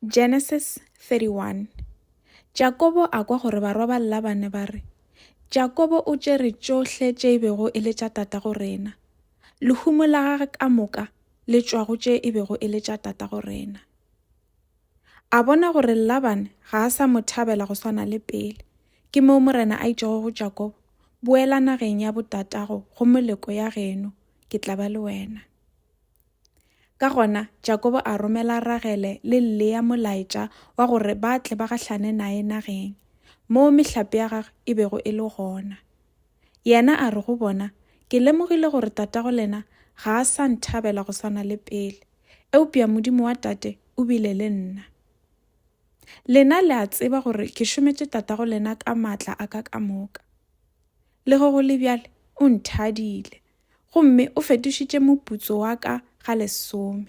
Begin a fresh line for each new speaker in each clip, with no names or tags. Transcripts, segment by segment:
Genesis 31. Jakobo a kwa gore barwa ba Labane ba re, Jakobo o tšere tšohle tše e bego e le tša tatago rena, lehumo la gagwe ka moka le tšwago tše e bego e le tša tatago rena. A bona gore Labane ga a sa mo thabela go swana le pele, ke moo morena a itšego go Jakobo, boela nageng ya botatago go moleko ya geno, ke tla ba le wena. Ka gona Jakobo a romela Ragele le Lea molaetša wa gore ba tle ba gahlane nae nageng, moo mehlape ya gagwe e bego e le gona. Yena a re go bona, ke lemogile gore tatago lena ga a sa nthabela go swana le pele, eupša modimo wa tate o bile le nna. Lena le a tseba gore ke šometše tatago lena ka maatla a ka moka. Le go le bjale o nthadile, gomme o fetošitše moputso wa ka ga 10.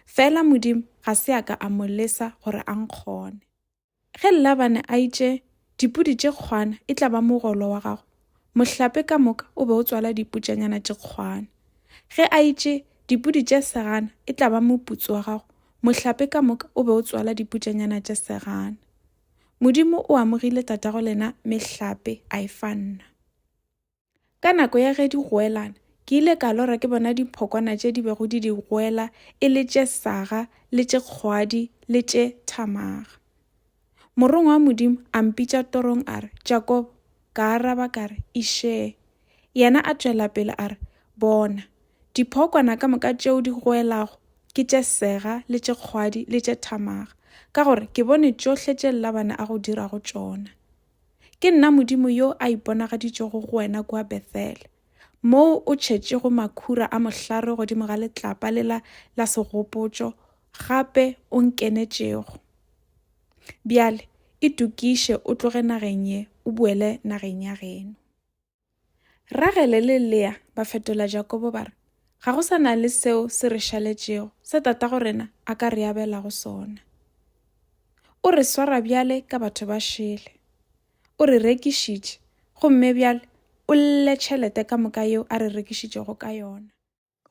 Fela modimo ga se a ka a mo lesa gore a nkgone. Ge Labane a itše dipudi tše kgwana e tla ba mogolo wa gago, mohlape ka moka o be o tswala diputšanyana tše kgwana. Ge a itše dipudi tše segana e tla ba moputso wa gago, mohlape ka moka o be o tswala diputšanyana tše segana. Modimo o amogile tatago lena mehlape a e fa nna. Ka nako ya ge di goelana, ke ile ka lora ke bona diphokwana tše di bego di goela e le tše saga le tše kgwadi le tše thamaga. Morong wa modimo a mpitša torong a re, Jakobo, ka araba ka re, Išee. Yena a tšwela pele a re, bona, diphokwana ka moka tšeo di goelago ke tše sega le tše kgwadi le tše thamaga, ka gore ke bone tšohle tše Labane a go dirago tšona. Ke nna modimo yo a iponagaditšego go wena kua Bethele, moo o tšhetšego makhura a mohlare godimo ga letlapa le la segopotšo, gape o nkenetšego. Bjale, itukiše o tloge nageng ye, o boele nageng ya geno. Ragele le Lea ba fetola Jakobo ba re, ga go sa na le seo se re šaletšego, se tatago rena a ka re abelago sona. O re swara bjale ka batho ba šele, o re rekišitše, gomme bjale o lle tšhelete ka moka yeo a re rekišitšego ka yona.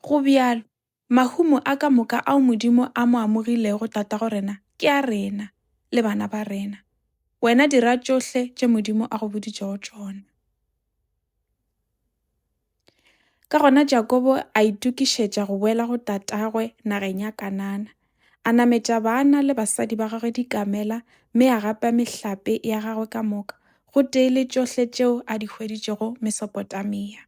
Go bjalo, mahumo a ka moka ao modimo a mo amogilego tatago rena ke a rena le bana ba rena. Wena dira tšohle tše modimo a go boditšego tšona. Ka gona Jakobo a itukišetša go boela go tatagwe nageng ya Kanana, a nametša bana le basadi ba gagwe dikamela, mme a gapa mehlape ya gagwe ka moka, go tee le tšohle tšeo a di hweditšego Mesopotamia.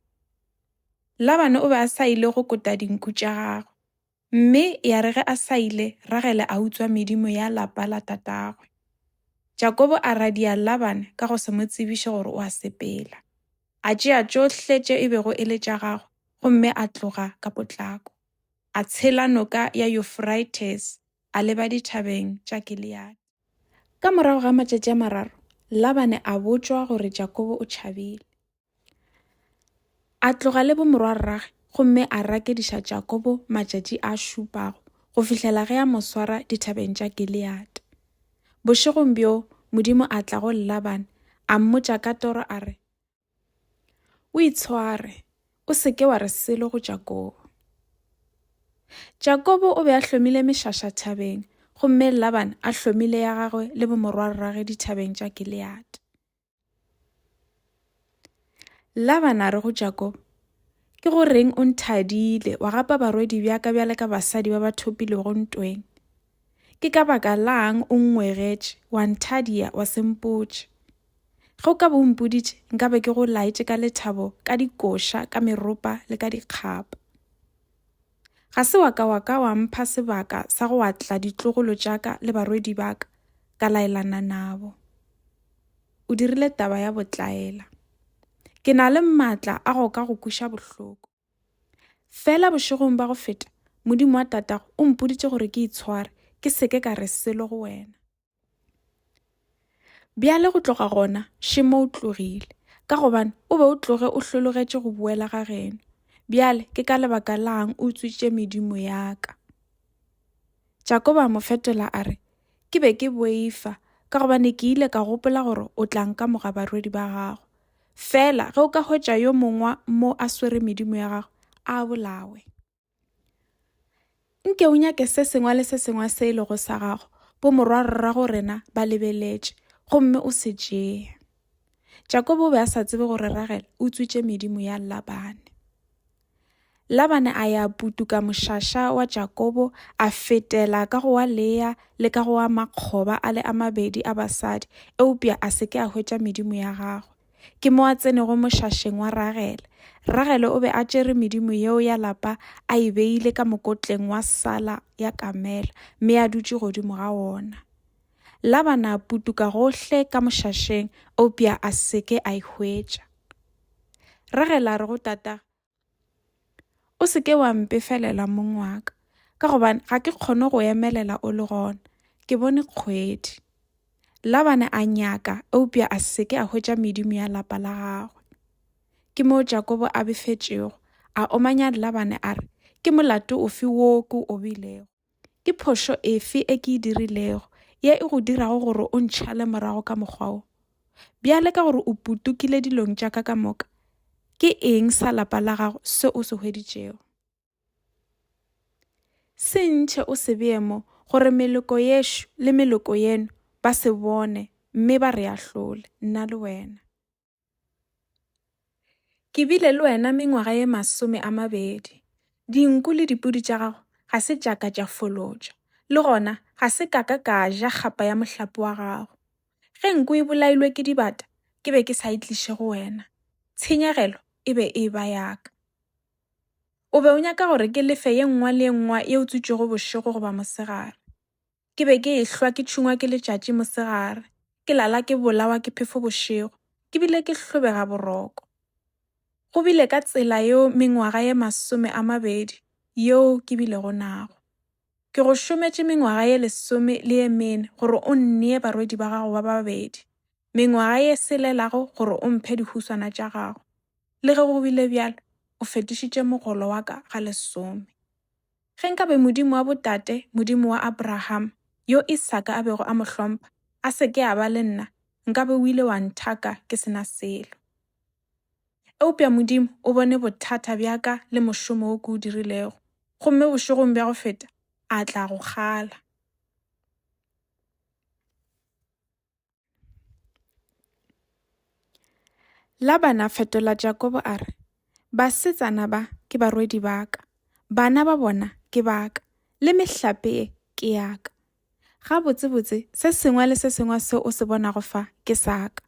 Labane o be a sa ile go kota dinku tša gagwe, mme ya re ge a sa ile, Ragele a utswa medimo ya lapa la tatagwe. Jakobo a radia Labane ka go se mo tsebiše gore o a sepela. A tšea tšohle tše e bego e le tša gagwe, gomme a tloga ka potlako. A tshela noka ya Euphrates, a leba dithabeng tša Gilead. Ka morago ga matšatši a 3, Labane a botšwa gore Jakobo o tšhabile. A tloga le bomorwa rragwe, gomme a rakediša Jakobo matšatši a šupago, go fihlela ge a mo swara dithabeng tša Gilead. Bošegong bjo, modimo a tla go Labane, a mmotša ka toro a re, o itshware, o seke wa re selo go Jakobo. Jakobo o be a hlomile mešaša thabeng, gomme Labane a hlomile ya gagwe le bomorwa rragwe dithabeng tša Gilead. Labane a re go Jakobo, ke go reng o nthadile wa gapa barwedi bjaka bjale ka basadi ba ba thopilego ntweng? Ke ka baka lang o ngwegetše, wa nthadia wa sempotše. Ge o ka bo mpoditše, nka be ke go laetše ka lethabo, ka dikoša, ka meropa le ka dikgapa. Ga se wa ka wa mpha sebaka sa go atla ditlogolo tšaka le barwedi baka, ka laelana nabo. O dirile taba ya botlaela. Ke na le maatla a go ka go kuša bohloko. Fela bošegong ba go feta, modimo wa tatago o mpoditše gore ke itshware, ke seke ka re selo go wena. Bjale go tloga gona, šemo o tlogile, ka gobane o be o tloge o hlologetše go boela ga geno. Bjale ke ka lebaka lang o utswitše medimo ya ka. Jakobo a mo fetola a re, ke be ke boifa, ka gobane ke ile ka gopola gore o tla nka moga barwedi ba gago. Fela ge o ka hwetša yo mongwa mo a swere medimo ya gago, a bolawe. nke o nyake se sengwe le se sengwe se e lego sa gago bo morwarra go rena ba lebeletše gomme o se tšee. Jakobo o be a sa tsebe gore Ragele o utswitše medimo ya Labane. Labane a ya putuka mošaša wa Jakobo a fetela ka go wa Lea le ka go wa makgoba a le a mabedi a basadi eupša a seke a hwetša medimo ya gagwe. Ke mo a tsenego mošašeng wa Ragele. Ragele o be a tšere medimo yeo ya lapa a e beile ka mokotleng wa sala ya kamela mme a dutše godimo ga wona. Labane a putuka gohle ka mošašeng eupša a seke a e hwetša. Ragele a re go tata, o seke wa mpefelela mong wa ka gobane ga ke kgone go emelela o le gona, ke bone kgwedi. Labane a nyaka eupša a seke a hwetša medimo ya lapa la gagwe. Ke moo Jakobo a befetšego a omanya Labane a re, ke molato ofe woo ke o bilego, ke phošo efe e ke e dirilego ye e go dirago gore o ntšhale morago ka mokgwa o. Bjale ka gore o putukile dilong tša ka moka, ke eng sa lapa la gago se o se hweditšego? Se ntšhe o se bee mo gore meloko yešo le meloko yeno ba se bone mme ba re ahlole nna le wena. Ke bile le wena mengwaga ye 20. Dinku le dipudi tša gago ga se tšaka tša folotša, le gona ga se kaka ka ja kgapa ya mohlape wa gago. Ge nku e bolailwe ke dibata, ke be ke sa itliše go wena. Tshenyegelo e be e ba yaka. O be o nyaka gore ke lefe ye nngwe le ye nngwe ye o tswitšego bošego goba mosegare. Ke be ke ehlwa ke tšhungwa ke letšatši mosegare, ke lala ke bolawa ke phefo bošego, ke bile ke hlobega boroko. Go bile ka tsela yeo mengwaga ye 20 yeo ke bilego nago. Ke go šometše mengwaga ye 14 gore o nnee barwedi ba gago ba babedi, mengwaga ye selelago gore o mphe dihuswana tša gago. Le ge go bile bjalo, o fetišitše mogolo wa ka ga 10. Ge nkabe Modimo wa botate, Modimo wa Abraham, yo Isaka a bego a mo hlompha, a seke a ba le nna, nkabe o ile wa nthaka ke sena selo. Eupša Modimo o bone bothata bjaka le mošomo wo ke o dirilego, gomme bošegong bja go feta, a tla go kgala. Labane a fetola Jakobo a re, basetsana ba ke barwedi ba ka, bana ba bona ke baka, le mehlape e ke yaka. Ga botsebotse se sengwe le se sengwe se o se bonago fa ke saka.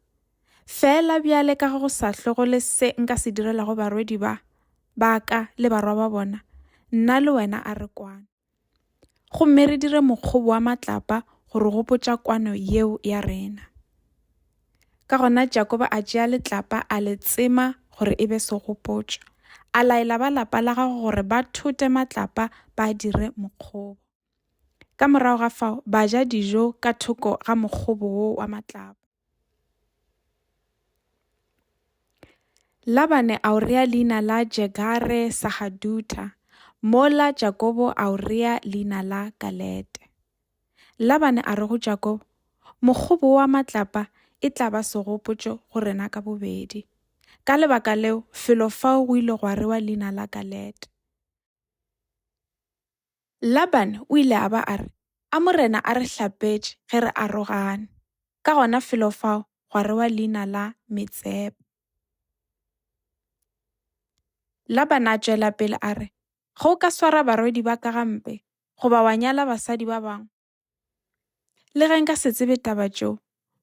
Fela bjale ka go sa hlogole se nka se direlago barwedi ba ka le barwa ba bona, nna le wena a re kwane. Gomme re dire mokgobo wa matlapa gore gopotša kwano yeo ya rena. Ka gona Jakobo a tšea letlapa a le tsema gore e be segopotšo, a laela ba lapa la gago gore ba thote matlapa ba dire mokgobo. Ka morago ga fao ba ja dijo ka thoko ga mokgobo wo wa matlapa. Labane a o rea leina la Jegare Sahaduta, mola Jakobo a o rea leina la Galete. Labane a re go Jakobo, mokgobo wa matlapa e tla ba segopotšo go rena ka bobedi. Ka lebaka leo, felo fao go ile gwa rewa leina la Galete. Labane o ile a ba a re, a morena a re hlapetše ge re arogane. Ka gona felo fao gwa rewa leina la Metsepa. Labane a tšwela pele a re, ge o ka swara barwedi ba ka gampe, goba wa nyala basadi ba bangwe, le ge nka se tsebe taba tšeo,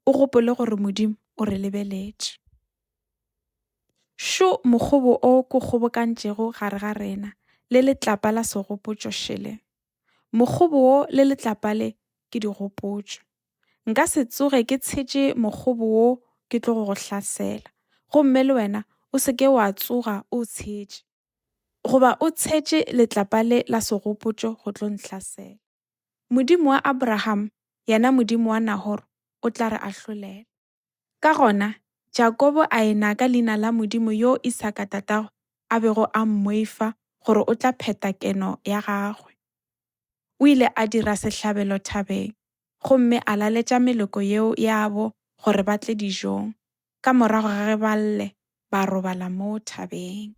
o gopole gore Modimo o re lebeletše. Šo mokgobo o ko kgobokantšego gare ga rena le letlapa la segopotšo šele. Mokgobo wo le letlapa le ke digopotšo. Nka se tsoge ke tshetše mokgobo wo ke tlo go hlasela, gomme le wena o seke wa tsoga o tshetše, goba o tshetše letlapa le la segopotšo go tlo nhlasela. Modimo wa Abraham, yena Modimo wa Nahoro, o tla re ahlolela. Ka gona, Jakobo a ena ka leina la Modimo yo Isaka tatago a bego a mmoifa gore o tla pheta keno ya gagwe. O ile a dira sehlabelo thabeng, gomme a laletša meloko yeo yabo gore ba tle dijong. Ka morago ga ge ba lle, ba robala mo thabeng.